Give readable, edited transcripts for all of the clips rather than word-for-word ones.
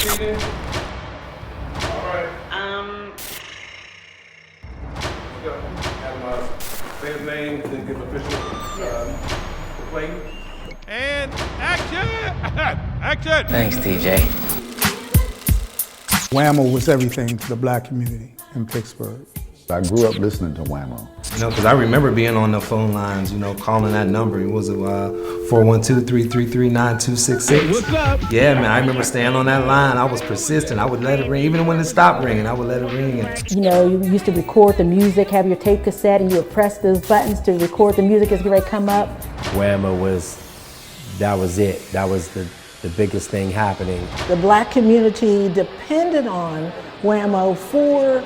seated. All right. Let's go. Say his name, then give official acclaimed. And action! Action! Thanks, TJ. WAMO was everything to the black community in Pittsburgh. I grew up listening to WAMO. You know, because I remember being on the phone lines, you know, calling that number. It was 412-333-9266. Hey, what's up? Yeah, man, I remember staying on that line. I was persistent. I would let it ring. Even when it stopped ringing, I would let it ring. You know, you used to record the music, have your tape cassette, and you would press those buttons to record the music as it would come up. WAMO that was it. That was the biggest thing happening. The black community depended on WAMO for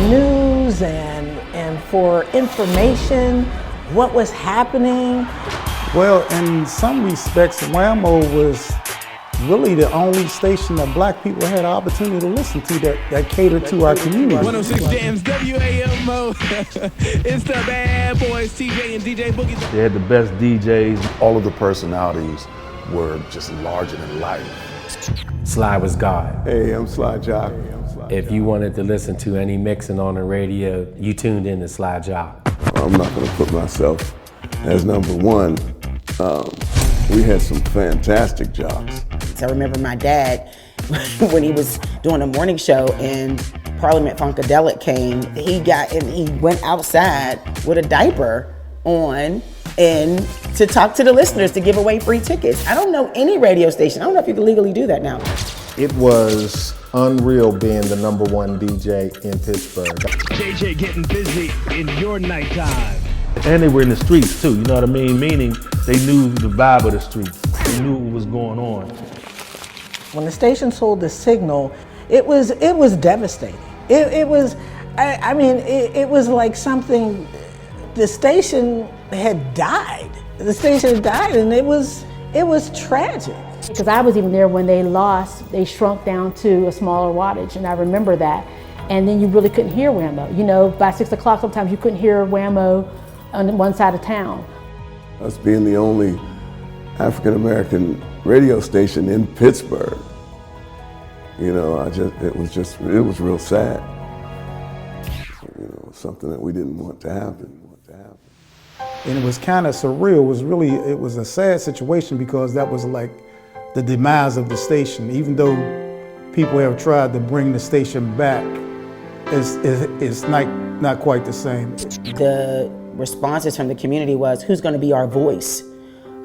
news and for information, what was happening. Well, in some respects, WAMO was really the only station that black people had the opportunity to listen to that catered to our community. 106 Jams, WAMO. It's the bad boys, TJ and DJ Boogie. They had the best DJs. All of the personalities were just larger than life. Sly was God. Hey, I'm Sly Jock. If you wanted to listen to any mixing on the radio, you tuned in to Sly Jock. I'm not gonna put myself as number one. We had some fantastic jocks. I remember my dad, when he was doing a morning show and Parliament Funkadelic came, he went outside with a diaper on and to talk to the listeners to give away free tickets. I don't know any radio station. I don't know if you can legally do that now. It was unreal being the number one DJ in Pittsburgh. JJ getting busy in your nighttime. And they were in the streets too, you know what I mean? Meaning they knew the vibe of the streets. They knew what was going on. When the station sold the signal, it was devastating. It was like something, the station had died. The station had died, and it was tragic. Because I was even there when they shrunk down to a smaller wattage, and I remember that. And then you really couldn't hear WAMO. You know, by 6 o'clock sometimes you couldn't hear WAMO on one side of town. Us being the only African-American radio station in Pittsburgh, you know, it was real sad. You know, something that we didn't want to happen. And it was kind of surreal. It was a sad situation because that was like the demise of the station. Even though people have tried to bring the station back, it's not quite the same. The responses from the community was, who's gonna be our voice?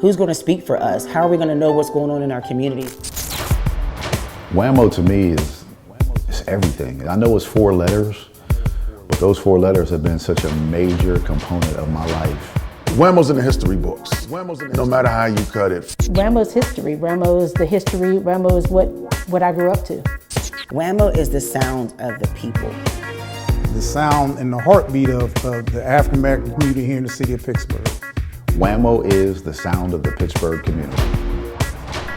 Who's gonna speak for us? How are we gonna know what's going on in our community? WAMO to me is everything. I know it's 4 letters, but those 4 letters have been such a major component of my life. WAMO's in the history books. No matter how you cut it. WAMO's history. WAMO is the history. WAMO is what I grew up to. WAMO is the sound of the people. The sound and the heartbeat of the African American community here in the city of Pittsburgh. WAMO is the sound of the Pittsburgh community.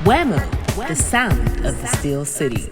WAMO, the sound of the Steel City.